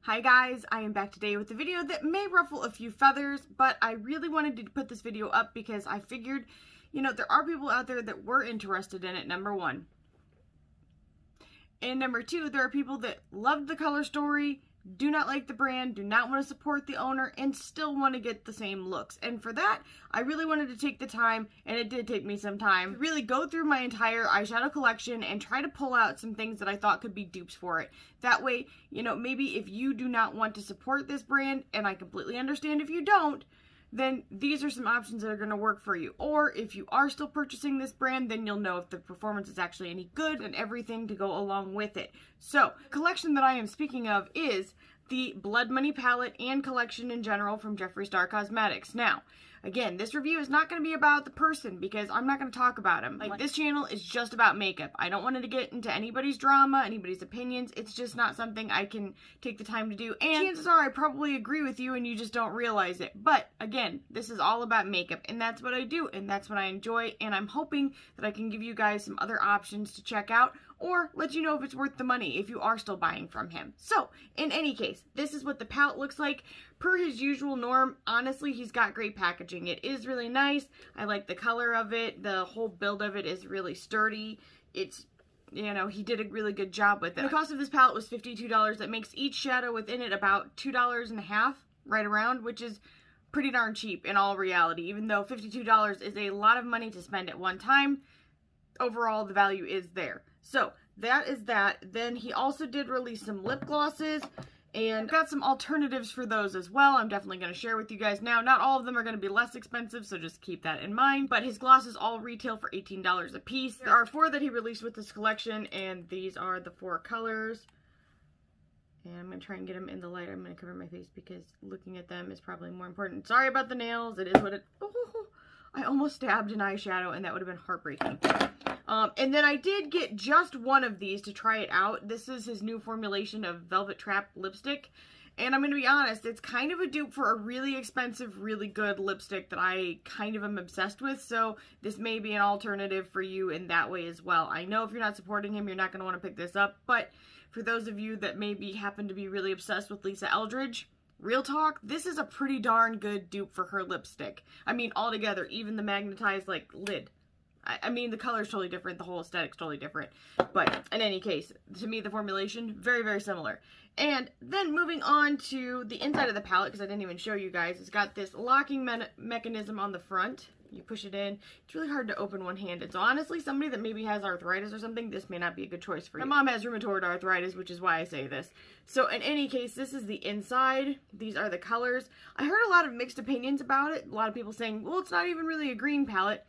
Hi guys, I am back today with a video that may ruffle a few feathers, but I really wanted to put this video up because I figured, there are people out there that were interested in it, number one. And number two, there are people that loved the color story, do not like the brand, do not want to support the owner, and still want to get the same looks. And for that, I really wanted to take the time, and it did take me some time, to really go through my entire eyeshadow collection and try to pull out some things that I thought could be dupes for it. That way, maybe if you do not want to support this brand, and I completely understand if you don't, then these are some options that are going to work for you. Or if you are still purchasing this brand, then you'll know if the performance is actually any good and everything to go along with it. So, the collection that I am speaking of is the Blood Money palette and collection in general from Jeffree Star Cosmetics. Now, again, this review is not going to be about the person because I'm not going to talk about him. This channel is just about makeup. I don't want to get into anybody's drama, anybody's opinions. It's just not something I can take the time to do. And chances are I probably agree with you and you just don't realize it. But again, this is all about makeup and that's what I do and that's what I enjoy. And I'm hoping that I can give you guys some other options to check out or let you know if it's worth the money if you are still buying from him. So, in any case, this is what the palette looks like. Per his usual norm, honestly, he's got great packaging. It is really nice. I like the color of it. The whole build of it is really sturdy. It's, he did a really good job with it. The cost of this palette was $52. That makes each shadow within it about $2.50, right around, which is pretty darn cheap in all reality. Even though $52 is a lot of money to spend at one time, overall the value is there. So that is that. Then he also did release some lip glosses and got some alternatives for those as well. I'm definitely going to share with you guys now. Not all of them are going to be less expensive, so just keep that in mind. But his glosses all retail for $18 a piece. There are 4 that he released with this collection, and these are the 4 colors. And I'm going to try and get them in the light. I'm going to cover my face because looking at them is probably more important. Sorry about the nails. It is what it... Oh, I almost stabbed an eyeshadow, and that would have been heartbreaking. And then I did get just one of these to try it out. This is his new formulation of Velvet Trap lipstick. And I'm going to be honest, it's kind of a dupe for a really expensive, really good lipstick that I kind of am obsessed with. So this may be an alternative for you in that way as well. I know if you're not supporting him, you're not going to want to pick this up. But for those of you that maybe happen to be really obsessed with Lisa Eldridge, real talk, this is a pretty darn good dupe for her lipstick. I mean, altogether, even the magnetized, lid. I mean, the color's totally different, the whole aesthetic's totally different. But in any case, to me, the formulation, very, very similar. And then moving on to the inside of the palette, because I didn't even show you guys, it's got this locking mechanism on the front. You push it in. It's really hard to open one-handed. So honestly, somebody that maybe has arthritis or something, this may not be a good choice for you. My mom has rheumatoid arthritis, which is why I say this. So in any case, this is the inside. These are the colors. I heard a lot of mixed opinions about it. A lot of people saying, well, it's not even really a green palette.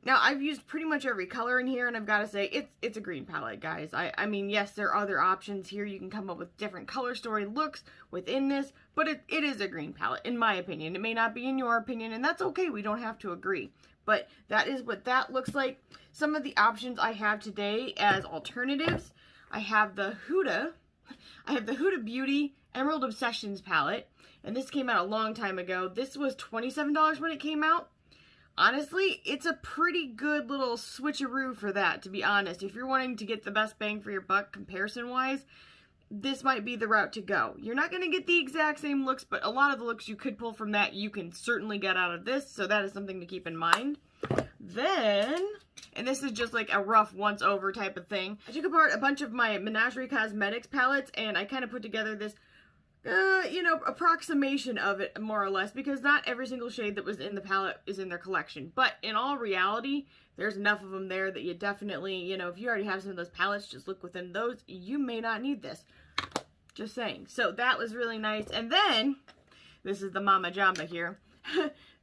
Now, I've used pretty much every color in here, and I've got to say, it's a green palette, guys. I mean, yes, there are other options here. You can come up with different color story looks within this, but it is a green palette, in my opinion. It may not be in your opinion, and that's okay. We don't have to agree. But that is what that looks like. Some of the options I have today as alternatives, I have the Huda Beauty Emerald Obsessions palette, and this came out a long time ago. This was $27 when it came out. Honestly, it's a pretty good little switcheroo for that, to be honest. If you're wanting to get the best bang for your buck comparison-wise, this might be the route to go. You're not going to get the exact same looks, but a lot of the looks you could pull from that, you can certainly get out of this, so that is something to keep in mind. Then, and this is just like a rough once-over type of thing, I took apart a bunch of my Menagerie Cosmetics palettes, and I kind of put together this approximation of it, more or less, because not every single shade that was in the palette is in their collection. But in all reality, there's enough of them there that you definitely, if you already have some of those palettes, just look within those. You may not need this. Just saying. So that was really nice. And then, this is the Mama Jamba here.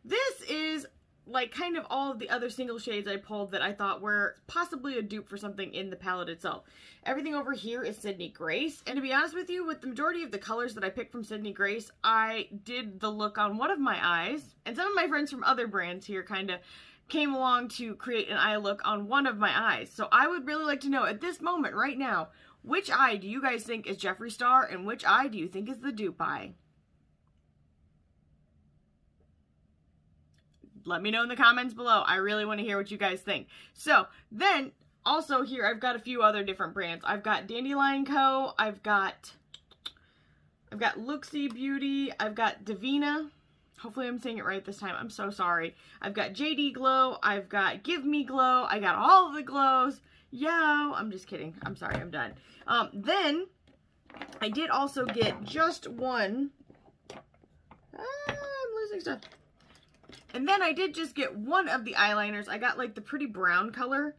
This is like kind of all of the other single shades I pulled that I thought were possibly a dupe for something in the palette itself. Everything over here is Sydney Grace, and to be honest with you, with the majority of the colors that I picked from Sydney Grace, I did the look on one of my eyes, and some of my friends from other brands here kind of came along to create an eye look on one of my eyes. So I would really like to know at this moment right now, which eye do you guys think is Jeffree Star, and which eye do you think is the dupe eye? Let me know in the comments below. I really want to hear what you guys think. So, then, also here, I've got a few other different brands. I've got Dandelion Co. I've got I've got Looxi Beauty. I've got Divina. Hopefully I'm saying it right this time. I'm so sorry. I've got JD Glow. I've got Give Me Glow. I got all of the glows. Yo! I'm just kidding. I'm sorry. I'm done. Then I did also get just one. I'm losing stuff. And then I did just get one of the eyeliners. I got like the pretty brown color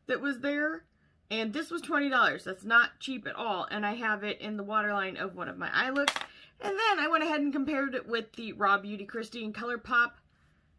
that was there. And this was $20. That's not cheap at all. And I have it in the waterline of one of my eye looks. And then I went ahead and compared it with the Raw Beauty Christine ColourPop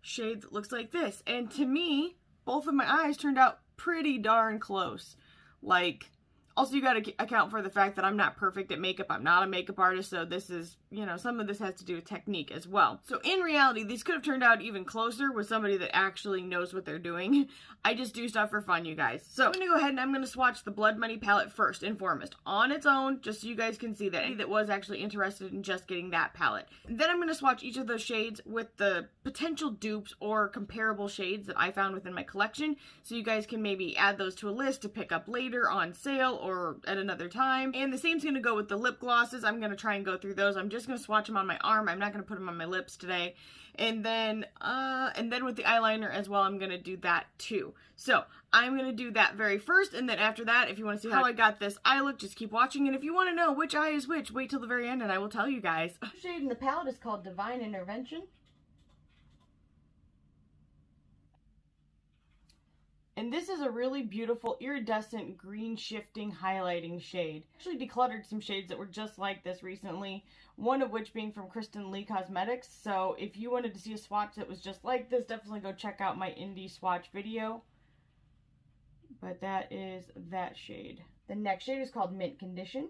shade that looks like this. And to me, both of my eyes turned out pretty darn close. Like, also you gotta account for the fact that I'm not perfect at makeup. I'm not a makeup artist, so this is, you know, some of this has to do with technique as well. So in reality, these could have turned out even closer with somebody that actually knows what they're doing. I just do stuff for fun, you guys. So I'm gonna go ahead and I'm gonna swatch the Blood Money palette first and foremost on its own, just so you guys can see that was actually interested in just getting that palette. And then I'm gonna swatch each of those shades with the potential dupes or comparable shades that I found within my collection, so you guys can maybe add those to a list to pick up later on sale or at another time. And the same's gonna go with the lip glosses. I'm gonna try and go through those. I'm just gonna swatch them on my arm. I'm not gonna put them on my lips today. And then with the eyeliner as well, I'm gonna do that too. So I'm gonna do that very first, and then after that, if you want to see how I got this eye look, just keep watching. And if you want to know which eye is which, wait till the very end and I will tell you guys. The shade in the palette is called Divine Intervention. And this is a really beautiful iridescent green shifting highlighting shade. I actually decluttered some shades that were just like this recently, one of which being from Kristen Lee Cosmetics. So if you wanted to see a swatch that was just like this, definitely go check out my indie swatch video. But that is that shade. The next shade is called Mint Condition.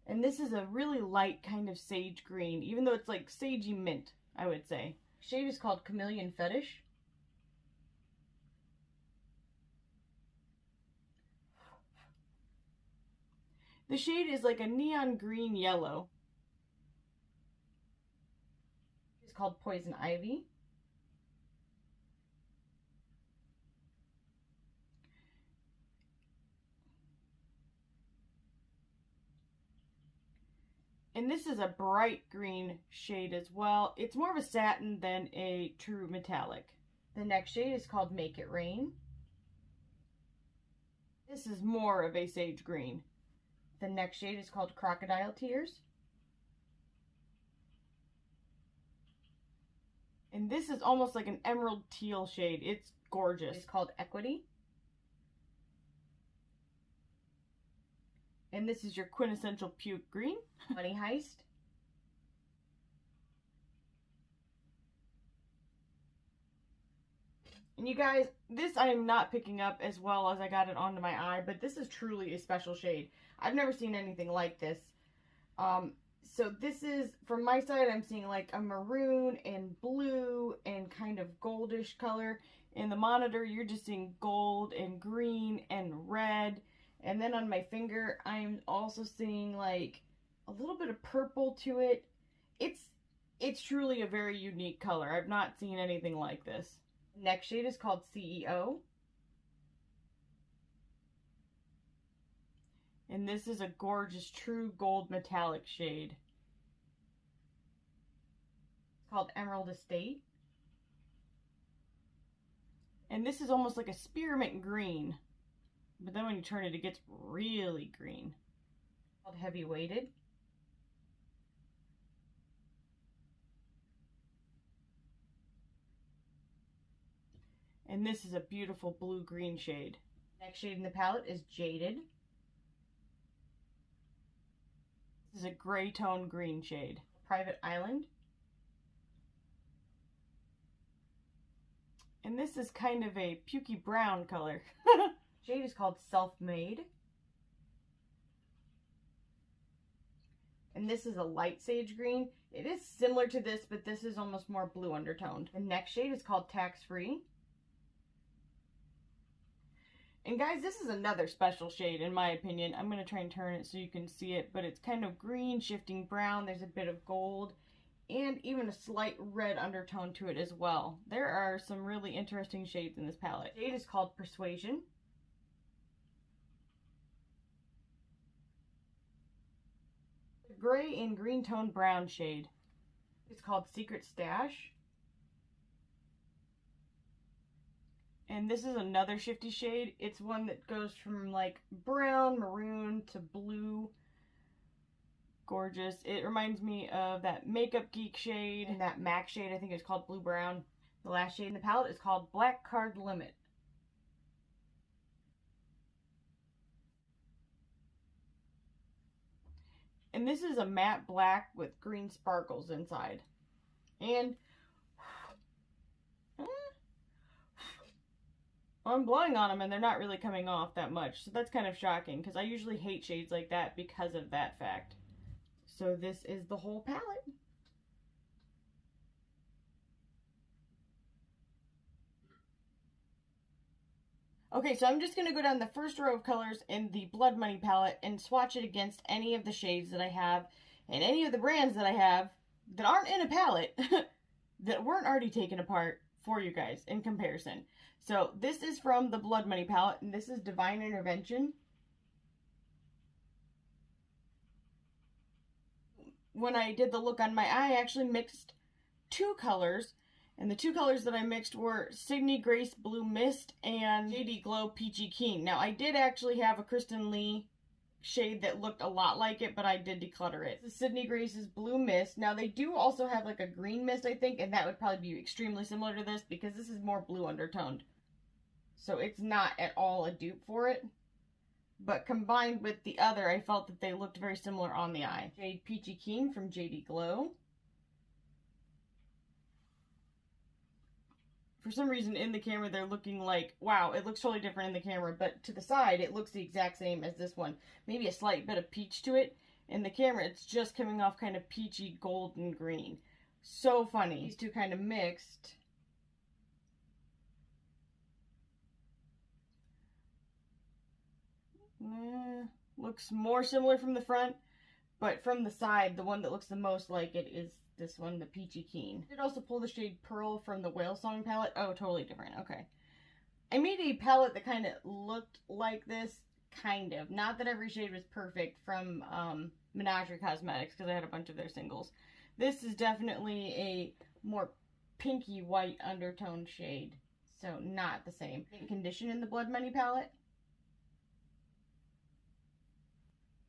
And this is a really light kind of sage green, even though it's like sagey mint, I would say. Shade is called Chameleon Fetish. The shade is like a neon green yellow. It's called Poison Ivy. And this is a bright green shade as well. It's more of a satin than a true metallic. The next shade is called Make It Rain. This is more of a sage green. The next shade is called Crocodile Tears. And this is almost like an emerald teal shade. It's gorgeous. It's called Equity. And this is your quintessential puke green. Money Heist. And you guys, this I am not picking up as well as I got it onto my eye, but this is truly a special shade. I've never seen anything like this. So this is, from my side, I'm seeing like a maroon and blue and kind of goldish color. In the monitor, you're just seeing gold and green and red. And then on my finger, I'm also seeing like a little bit of purple to it. It's truly a very unique color. I've not seen anything like this. Next shade is called CEO. And this is a gorgeous true gold metallic shade. It's called Emerald Estate. And this is almost like a spearmint green. But then when you turn it, it gets really green. It's called Heavy Weighted. And this is a beautiful blue-green shade. Next shade in the palette is Jaded. This is a gray tone green shade. Private Island. And this is kind of a pukey brown color. Shade is called Self-Made. And this is a light sage green. It is similar to this, but this is almost more blue undertoned. The next shade is called Tax Free. And guys, this is another special shade in my opinion. I'm going to try and turn it so you can see it, but it's kind of green, shifting brown. There's a bit of gold and even a slight red undertone to it as well. There are some really interesting shades in this palette. The shade is called Persuasion. gray and green toned brown shade. It's called Secret Stash. And this is another shifty shade. It's one that goes from like brown, maroon to blue. Gorgeous. It reminds me of that Makeup Geek shade and that MAC shade. I think it's called Blue Brown. The last shade in the palette is called Black Card Limit. And this is a matte black with green sparkles inside. And I'm blowing on them and they're not really coming off that much. So that's kind of shocking because I usually hate shades like that because of that fact. So this is the whole palette. Okay, so I'm just going to go down the first row of colors in the Blood Money palette and swatch it against any of the shades that I have and any of the brands that I have that aren't in a palette that weren't already taken apart for you guys in comparison. So this is from the Blood Money palette, and this is Divine Intervention. When I did the look on my eye, I actually mixed two colors, and the two colors that I mixed were Sydney Grace Blue Mist and JD Glow Peachy Keen. Now, I did actually have a Kristen Lee shade that looked a lot like it, but I did declutter it. This is Sydney Grace's Blue Mist. Now, they do also have like a green mist, I think, and that would probably be extremely similar to this because this is more blue undertoned. So it's not at all a dupe for it. But combined with the other, I felt that they looked very similar on the eye. Shade Peachy Keen from JD Glow. For some reason in the camera they're looking like, wow, it looks totally different in the camera, but to the side it looks the exact same as this one. Maybe a slight bit of peach to it. In the camera it's just coming off kind of peachy golden green. So funny. These two kind of mixed. Looks more similar from the front, but from the side, the one that looks the most like it is this one, the Peachy Keen. I did also pull the shade Pearl from the Whale Song palette. Oh, totally different. Okay. I made a palette that kind of looked like this, kind of. Not that every shade was perfect from Menagerie Cosmetics, because I had a bunch of their singles. This is definitely a more pinky white undertoned shade, so not the same. Condition in the Blood Money palette.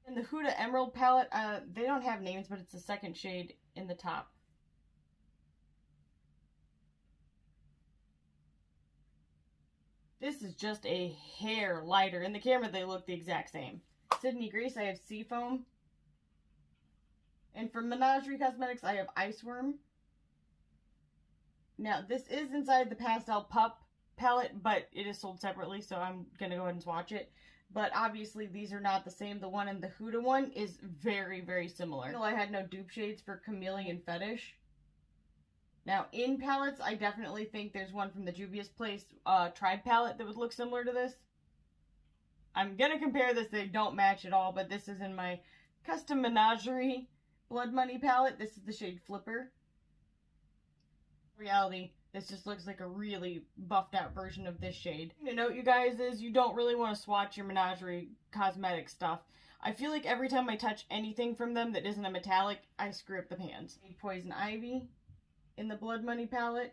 In the Huda Emerald palette, they don't have names, but it's the second shade in the top. This is just a hair lighter. In the camera, they look the exact same. Sydney Grace, I have Seafoam. And from Menagerie Cosmetics, I have Iceworm. Now, this is inside the Pastel Pup palette, but it is sold separately, so I'm going to go ahead and swatch it. But obviously, these are not the same. The one in the Huda one is very, very similar. I had no dupe shades for Chameleon Fetish. Now, in palettes, I definitely think there's one from the Juvia's Place Tribe palette that would look similar to this. I'm going to compare this. They don't match at all, but this is in my Custom Menagerie Blood Money palette. This is the shade Flipper. In reality, this just looks like a really buffed out version of this shade. The note, you guys, is you don't really want to swatch your Menagerie cosmetic stuff. I feel like every time I touch anything from them that isn't a metallic, I screw up the pans. Poison Ivy in the Blood Money palette.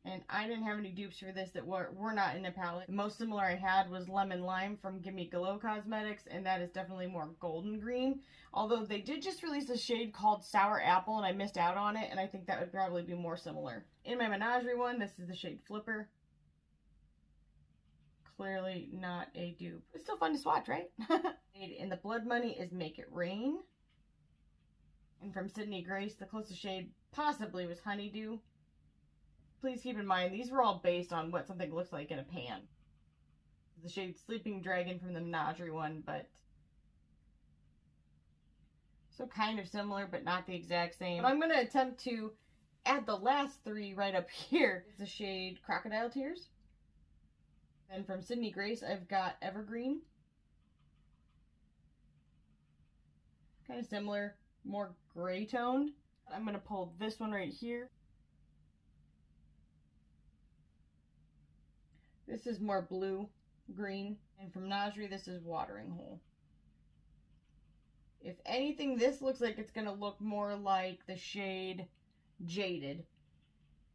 And I didn't have any dupes for this that were not in a palette. The most similar I had was Lemon Lime from Gimme Glow Cosmetics, and that is definitely more golden green. Although they did just release a shade called Sour Apple, and I missed out on it, and I think that would probably be more similar. In my Menagerie one, this is the shade Flipper. Clearly not a dupe. It's still fun to swatch, right? In the Blood Money is Make It Rain. And from Sydney Grace, the closest shade possibly was Honeydew. Please keep in mind, these were all based on what something looks like in a pan. The shade Sleeping Dragon from the Menagerie one, but so kind of similar, but not the exact same. But I'm going to attempt to add the last three right up here. It's the shade Crocodile Tears. And from Sydney Grace, I've got Evergreen. Kind of similar, more gray toned. I'm going to pull this one right here. This is more blue, green. And from Menagerie, this is Watering Hole. If anything, this looks like it's going to look more like the shade Jaded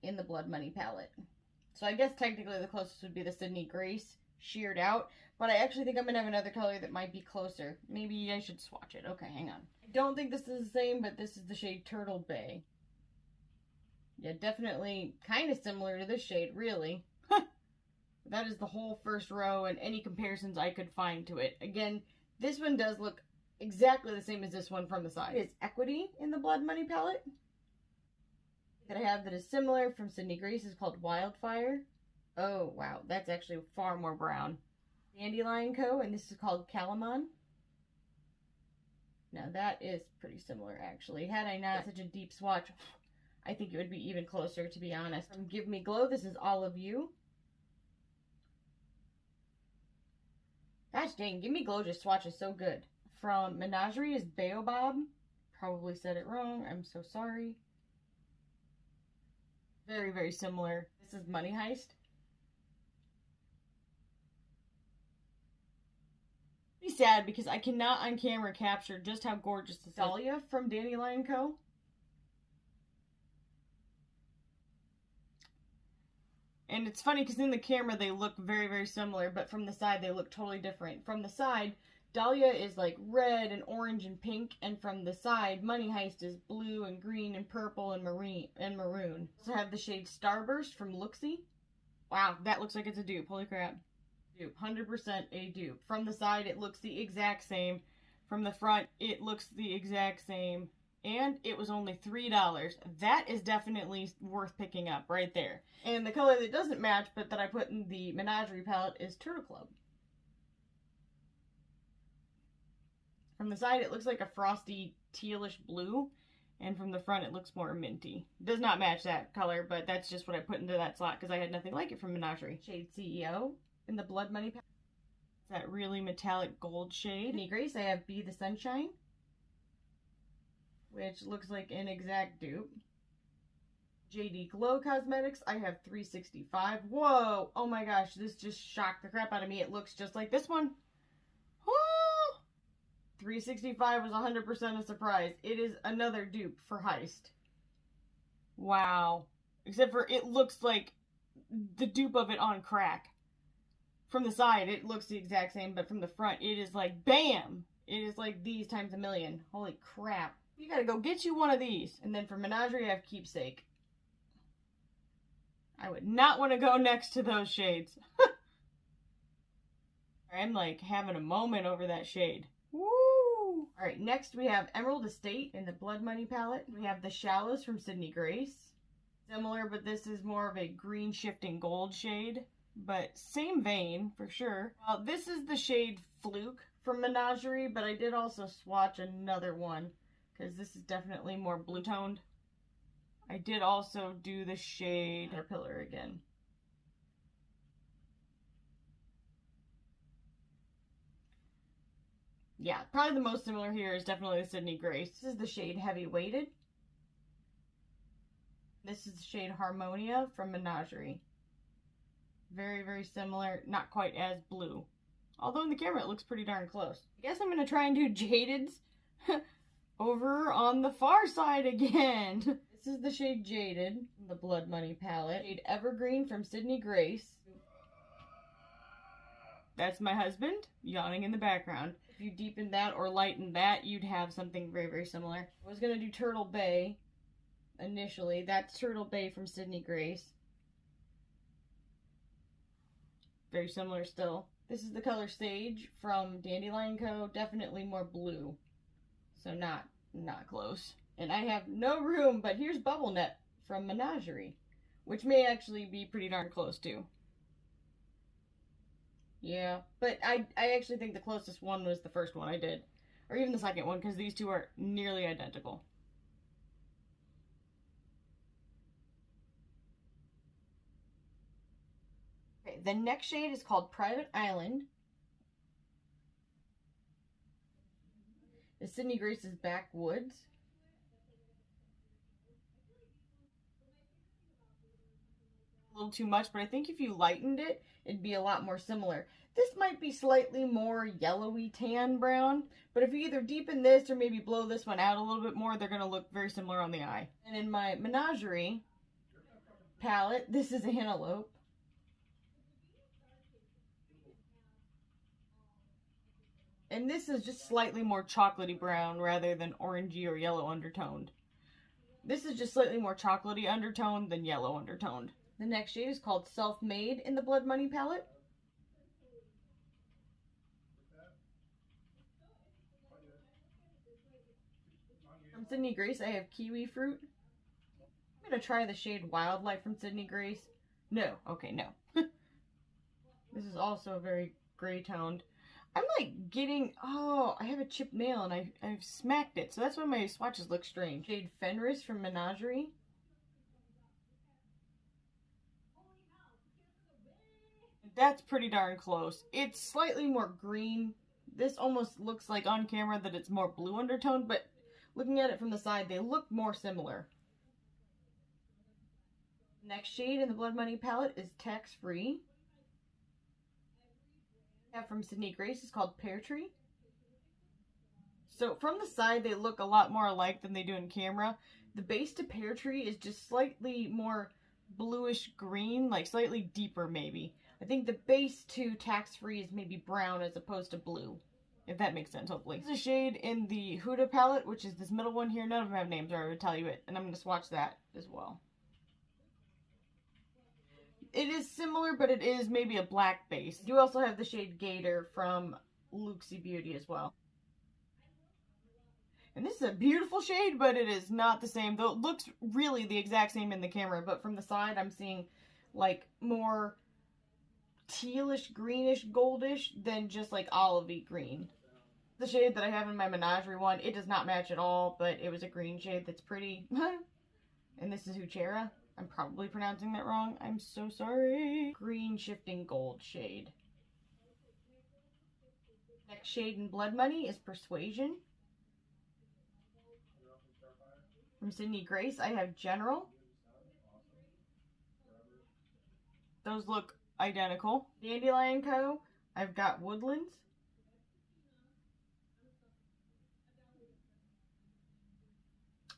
in the Blood Money palette. So I guess technically the closest would be the Sydney Grace sheared out. But I actually think I'm going to have another color that might be closer. Maybe I should swatch it. Okay, hang on. I don't think this is the same, but this is the shade Turtle Bay. Yeah, definitely kind of similar to this shade, really. That is the whole first row and any comparisons I could find to it. Again, this one does look exactly the same as this one from the side. It's Equity in the Blood Money palette that I have that is similar from Sydney Grace is called Wildfire. Oh, wow. That's actually far more brown. Dandelion Co. and this is called Calamon. Now, that is pretty similar, actually. Had I not such a deep swatch, I think it would be even closer, to be honest. From Give Me Glow, this is All of You. Gosh dang, Give Me Glow just swatches so good. From Menagerie is Baobab. Probably said it wrong. I'm so sorry. Very, very similar. This is Money Heist. Be sad because I cannot on camera capture just how gorgeous this is. Dahlia from Dandelion Co. And it's funny because in the camera they look very, very similar, but from the side they look totally different. From the side, Dahlia is like red and orange and pink, and from the side, Money Heist is blue and green and purple and maroon. Also have the shade Starburst from Looxi. Wow, that looks like it's a dupe. Holy crap. Dupe. 100% a dupe. From the side, it looks the exact same. From the front, it looks the exact same. And it was only $3. That is definitely worth picking up right there. And the color that doesn't match, but that I put in the Menagerie palette is Turtle Club. From the side, it looks like a frosty tealish blue. And from the front, it looks more minty. Does not match that color, but that's just what I put into that slot because I had nothing like it from Menagerie. Shade CEO in the Blood Money palette. That really metallic gold shade. Sydney Grace, I have Be the Sunshine, which looks like an exact dupe. JD Glow Cosmetics, I have 365. Whoa! Oh my gosh, this just shocked the crap out of me. It looks just like this one. Oh! 365 was 100% a surprise. It is another dupe for Heist. Wow. Except for it looks like the dupe of it on crack. From the side, it looks the exact same, but from the front, it is like BAM! It is like these times a million. Holy crap. You gotta go get you one of these. And then for Menagerie, I have Keepsake. I would not want to go next to those shades. I'm like having a moment over that shade. Woo! Alright, next we have Emerald Estate in the Blood Money palette. We have The Shallows from Sydney Grace. Similar, but this is more of a green shifting gold shade. But same vein, for sure. This is the shade Fluke from Menagerie, but I did also swatch another one, because this is definitely more blue toned. I did also do the shade Caterpillar again. Yeah, probably the most similar here is definitely the Sydney Grace. This is the shade Heavy Weighted. This is the shade Harmonia from Menagerie. Very, very similar. Not quite as blue. Although in the camera it looks pretty darn close. I guess I'm going to try and do Jadeds over on the far side again. This is the shade Jaded, the Blood Money palette. Shade Evergreen from Sydney Grace. That's my husband yawning in the background. If you deepen that or lighten that, you'd have something very, very similar. I was going to do Turtle Bay initially. That's Turtle Bay from Sydney Grace. Very similar still. This is the color Sage from Dandelion Co. Definitely more blue. So not close. And I have no room, but here's Bubble Net from Menagerie, which may actually be pretty darn close too. Yeah, but I actually think the closest one was the first one I did. Or even the second one, because these two are nearly identical. Okay, the next shade is called Private Island. The Sydney Grace's Backwoods. A little too much, but I think if you lightened it it'd be a lot more similar. This might be slightly more yellowy tan brown, but if you either deepen this or maybe blow this one out a little bit more, they're going to look very similar on the eye. And in my Menagerie palette, this is a Antelope. And this is just slightly more chocolatey brown rather than orangey or yellow undertoned. This is just slightly more chocolatey undertoned than yellow undertoned. The next shade is called Self-Made in the Blood Money palette. From Sydney Grace, I have Kiwi Fruit. I'm going to try the shade Wildlife from Sydney Grace. No. Okay, no. This is also very gray toned. I'm like getting, oh, I have a chipped nail and I've smacked it. So that's why my swatches look strange. Shade Fenris from Menagerie. That's pretty darn close. It's slightly more green. This almost looks like on camera that it's more blue undertone, but looking at it from the side, they look more similar. Next shade in the Blood Money palette is Tax Free. From Sydney Grace is called Pear Tree. So from the side they look a lot more alike than they do in camera. The base to Pear Tree is just slightly more bluish green, like slightly deeper maybe. I think the base to Tax Free is maybe brown as opposed to blue, if that makes sense, hopefully. There's a shade in the Huda palette, which is this middle one here. None of them have names, or I would tell you it, and I'm going to swatch that as well. It is similar, but it is maybe a black base. You also have the shade Gator from Looxi Beauty as well. And this is a beautiful shade, but it is not the same. Though it looks really the exact same in the camera, but from the side I'm seeing like more tealish, greenish, goldish than just like olivey green. The shade that I have in my Menagerie one, it does not match at all, but it was a green shade that's pretty. And this is Huchera. I'm probably pronouncing that wrong. I'm so sorry. Green shifting gold shade. Next shade in Blood Money is Persuasion. From Sydney Grace, I have General. Those look identical. Dandelion Co., I've got Woodlands.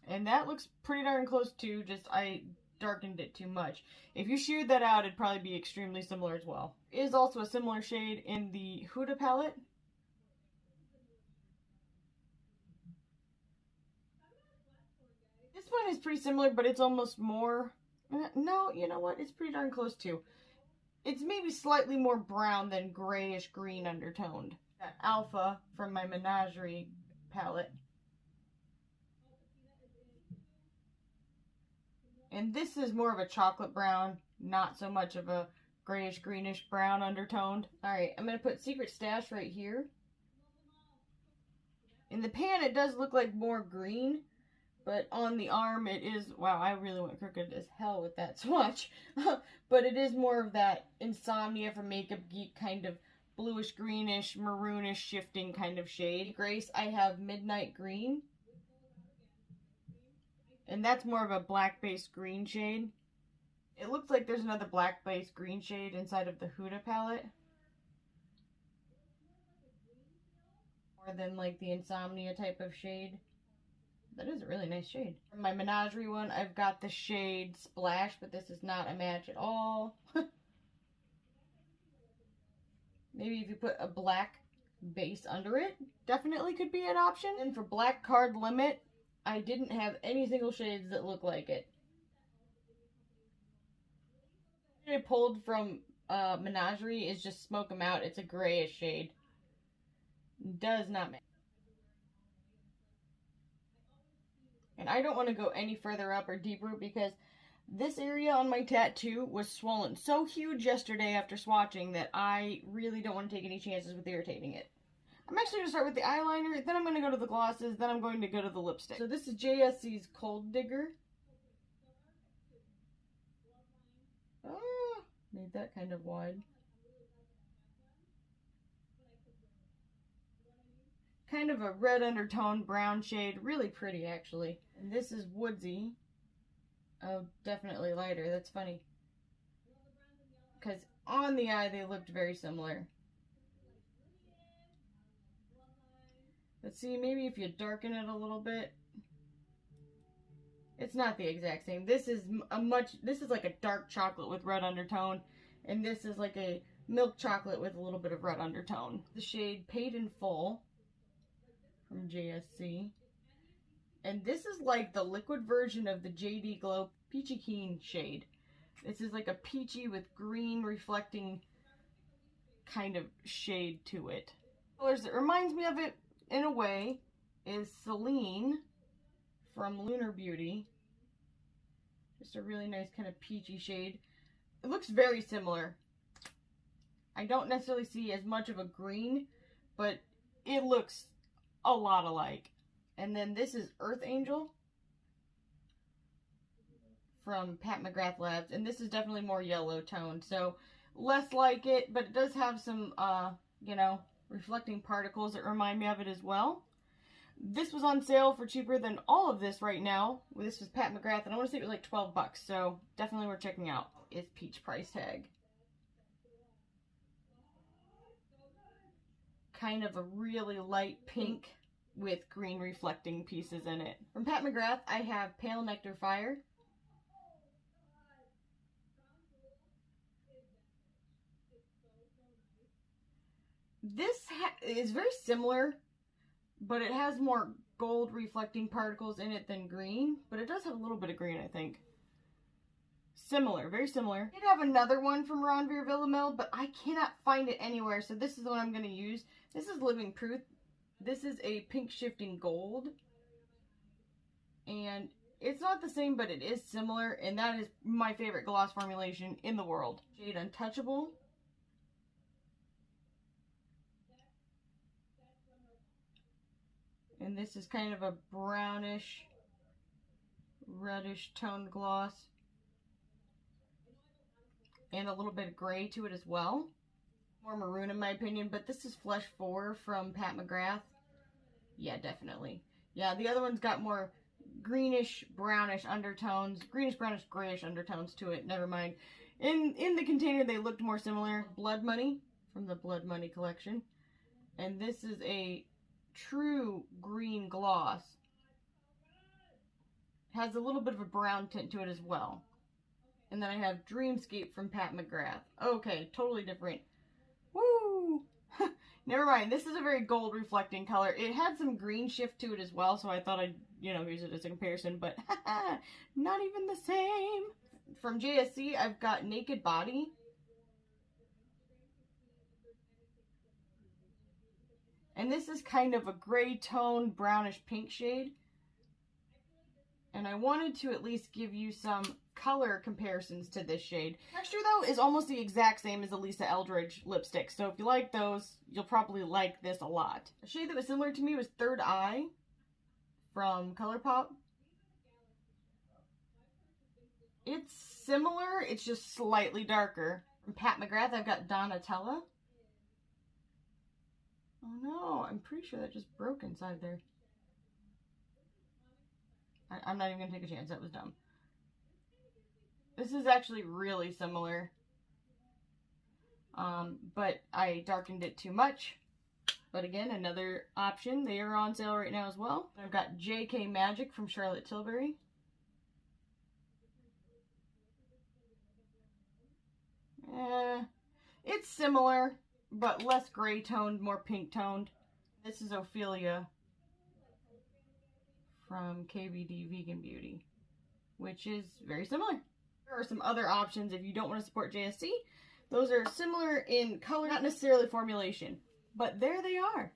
And that looks pretty darn close too, just I darkened it too much. If you sheared that out, it'd probably be extremely similar as well. It is also a similar shade in the Huda palette. This one is pretty similar, but it's almost more... No, you know what? It's pretty darn close too. It's maybe slightly more brown than grayish green undertoned. Got Alpha from my Menagerie palette. And this is more of a chocolate brown, not so much of a grayish greenish brown undertoned. Alright, I'm going to put Secret Stash right here. In the pan it does look like more green, but on the arm it is, wow, I really went crooked as hell with that swatch. But it is more of that Insomnia from Makeup Geek kind of bluish greenish, maroonish shifting kind of shade. Grace, I have Midnight Green. And that's more of a black-based green shade. It looks like there's another black-based green shade inside of the Huda palette. More than like the Insomnia type of shade. That is a really nice shade. For my Menagerie one, I've got the shade Splash, but this is not a match at all. Maybe if you put a black base under it, definitely could be an option. And for Black Card Limit, I didn't have any single shades that look like it. What I pulled from Menagerie is just Smoke 'em Out. It's a grayish shade. Does not match. And I don't want to go any further up or deeper because this area on my tattoo was swollen so huge yesterday after swatching that I really don't want to take any chances with irritating it. I'm actually going to start with the eyeliner, then I'm going to go to the glosses, then I'm going to go to the lipstick. So this is JSC's Cold Digger. Oh, made that kind of wide. Kind of a red undertone brown shade, really pretty actually. And this is Woodsy. Oh, definitely lighter, that's funny. Because on the eye, they looked very similar. But see, maybe if you darken it a little bit, it's not the exact same. This is like a dark chocolate with red undertone, and this is like a milk chocolate with a little bit of red undertone. The shade Paid in Full from JSC. And this is like the liquid version of the JD Glow Peachy Keen shade. This is like a peachy with green reflecting kind of shade to it. Colors that reminds me of it in a way is Celine from Lunar Beauty. Just a really nice kind of peachy shade. It looks very similar. I don't necessarily see as much of a green, but it looks a lot alike. And then this is Earth Angel from Pat McGrath Labs, and this is definitely more yellow toned, so less like it, but it does have some, you know, reflecting particles that remind me of it as well. This was on sale for cheaper than all of this right now. This was Pat McGrath, and I want to say it was like 12 bucks, so definitely worth checking out. It's peach price tag. Kind of a really light pink with green reflecting pieces in it. From Pat McGrath, I have Pale Nectar Fire. This is very similar, but it has more gold reflecting particles in it than green, but it does have a little bit of green, I think. Similar, very similar. I did have another one from Ranveer Villamil, but I cannot find it anywhere, so this is the one I'm going to use. This is Living Proof. This is a pink shifting gold, and it's not the same, but it is similar, and that is my favorite gloss formulation in the world. Shade Untouchable. And this is kind of a brownish, reddish toned gloss. And a little bit of gray to it as well. More maroon in my opinion, but this is Flesh 4 from Pat McGrath. Yeah, definitely. Yeah, the other one's got more greenish, brownish undertones. Greenish, brownish, grayish undertones to it. Never mind. In the container, they looked more similar. Blood Money from the Blood Money collection. And this is a true green gloss. Has a little bit of a brown tint to it as well. And then I have Dreamscape from Pat McGrath. Okay, totally different. Woo! Never mind. This is a very gold reflecting color. It had some green shift to it as well, so I thought I'd, you know, use it as a comparison, but not even the same. From JSC, I've got Naked Body. And this is kind of a gray tone, brownish pink shade. And I wanted to at least give you some color comparisons to this shade. Texture, though, is almost the exact same as the Lisa Eldridge lipstick. So if you like those, you'll probably like this a lot. A shade that was similar to me was Third Eye from ColourPop. It's similar, it's just slightly darker. From Pat McGrath, I've got Donatella. Oh no, I'm pretty sure that just broke inside there. I'm not even going to take a chance, that was dumb. This is actually really similar. But I darkened it too much. But again, another option. They are on sale right now as well. I've got JK Magic from Charlotte Tilbury. It's similar, but less gray toned, more pink toned. This is Ophelia from KVD Vegan Beauty, which is very similar. There are some other options if you don't want to support JSC. Those are similar in color, not necessarily formulation, but there they are.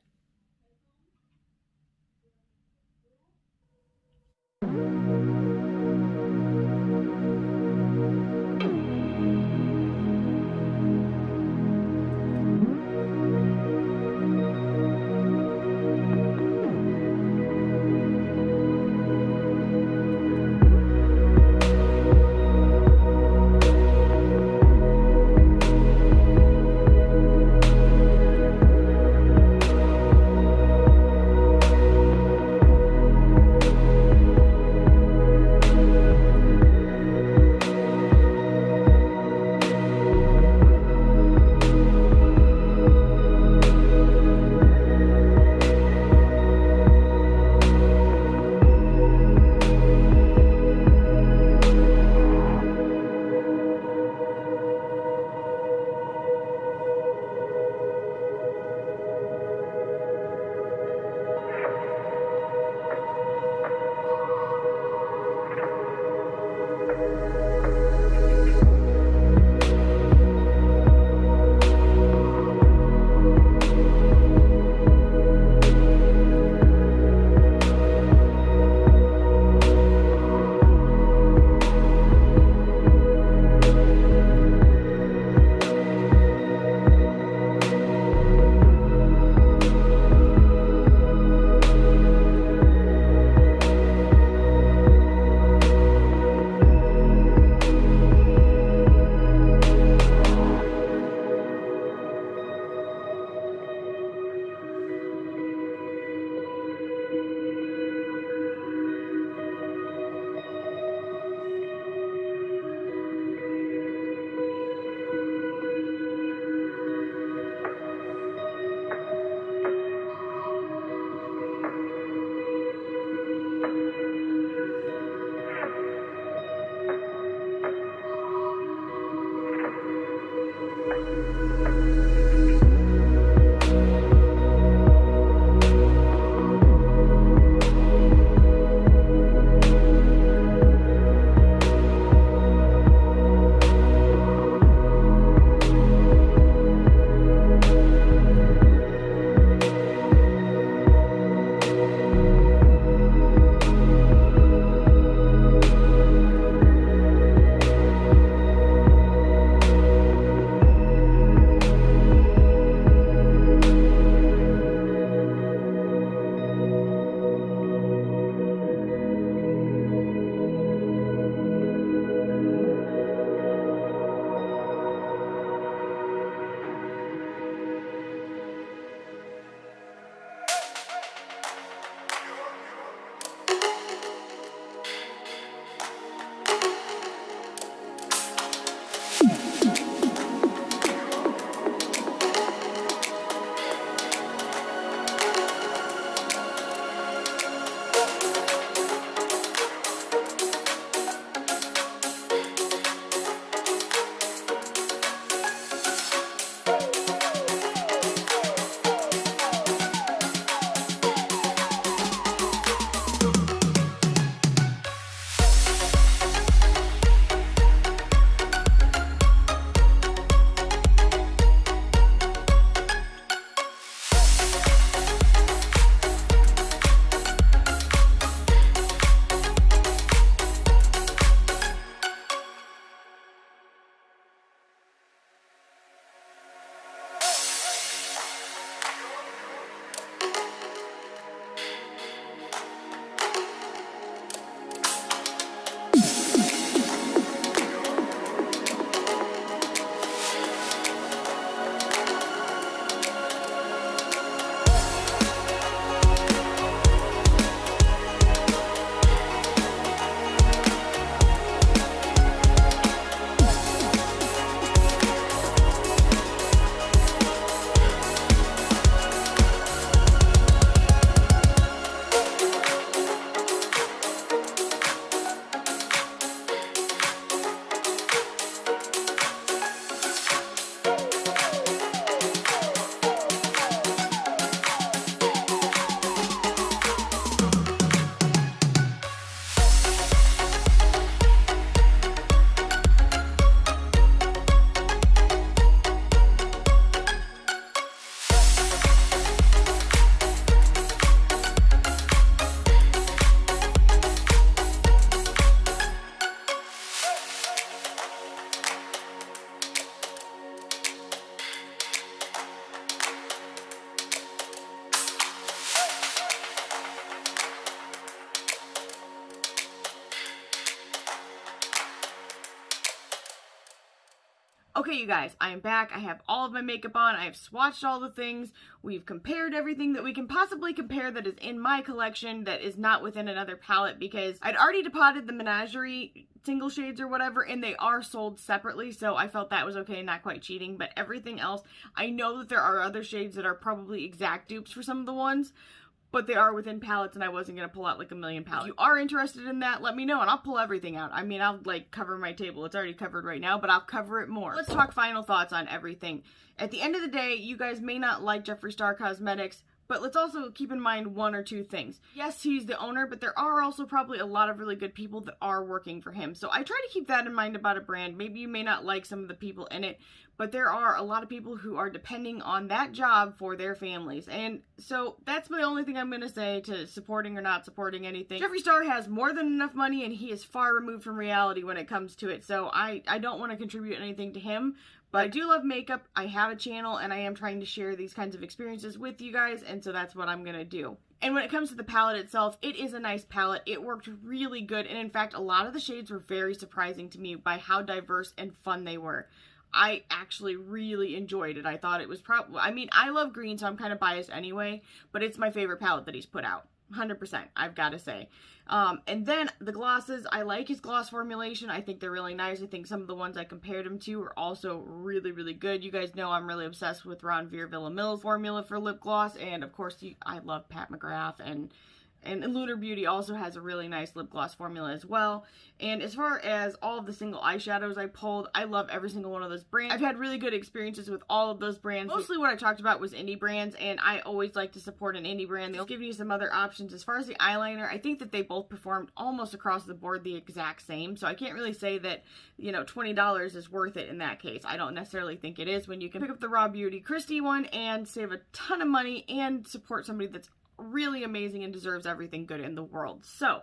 Okay, you guys, I am back. I have all of my makeup on. I have swatched all the things. We've compared everything that we can possibly compare that is in my collection that is not within another palette, because I'd already depotted the Menagerie single shades or whatever, and they are sold separately, so I felt that was okay, not quite cheating. But everything else, I know that there are other shades that are probably exact dupes for some of the ones, but they are within palettes, and I wasn't going to pull out like a million palettes. If you are interested in that, let me know, and I'll pull everything out. I mean, I'll like cover my table. It's already covered right now, but I'll cover it more. Let's talk final thoughts on everything. At the end of the day, you guys may not like Jeffree Star Cosmetics, but let's also keep in mind one or two things. Yes, he's the owner, but there are also probably a lot of really good people that are working for him. So I try to keep that in mind about a brand. Maybe you may not like some of the people in it, but there are a lot of people who are depending on that job for their families. And so that's my only thing I'm going to say to supporting or not supporting anything. Jeffree Star has more than enough money, and he is far removed from reality when it comes to it. So I don't want to contribute anything to him. But I do love makeup, I have a channel, and I am trying to share these kinds of experiences with you guys, and so that's what I'm going to do. And when it comes to the palette itself, it is a nice palette. It worked really good, and in fact, a lot of the shades were very surprising to me by how diverse and fun they were. I actually really enjoyed it. I thought it was probably, I mean, I love green, so I'm kind of biased anyway, but it's my favorite palette that he's put out. 100%, I've got to say. And then the glosses, I like his gloss formulation. I think they're really nice. I think some of the ones I compared him to are also really, really good. You guys know I'm really obsessed with Ron Villamil's formula for lip gloss, and of course, I love Pat McGrath, and Lunar Beauty also has a really nice lip gloss formula as well. And as far as all of the single eyeshadows I pulled, I love every single one of those brands. I've had really good experiences with all of those brands. Mostly what I talked about was indie brands, and I always like to support an indie brand. They'll give you some other options. As far as the eyeliner, I think that they both performed almost across the board the exact same. So I can't really say that, you know, $20 is worth it in that case. I don't necessarily think it is when you can pick up the Raw Beauty Christie one and save a ton of money and support somebody that's really amazing and deserves everything good in the world. So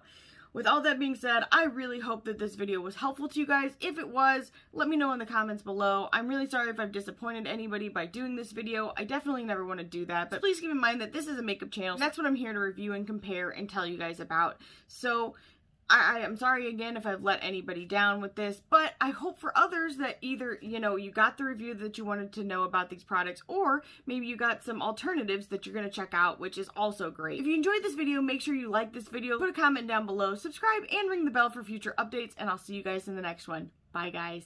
with all that being said, I really hope that this video was helpful to you guys. If it was, let me know in the comments below. I'm really sorry if I've disappointed anybody by doing this video. I definitely never want to do that, but please keep in mind that this is a makeup channel. That's what I'm here to review and compare and tell you guys about. So I am sorry again if I've let anybody down with this, but I hope for others that either, you know, you got the review that you wanted to know about these products, or maybe you got some alternatives that you're going to check out, which is also great. If you enjoyed this video, make sure you like this video, put a comment down below, subscribe, and ring the bell for future updates, and I'll see you guys in the next one. Bye, guys.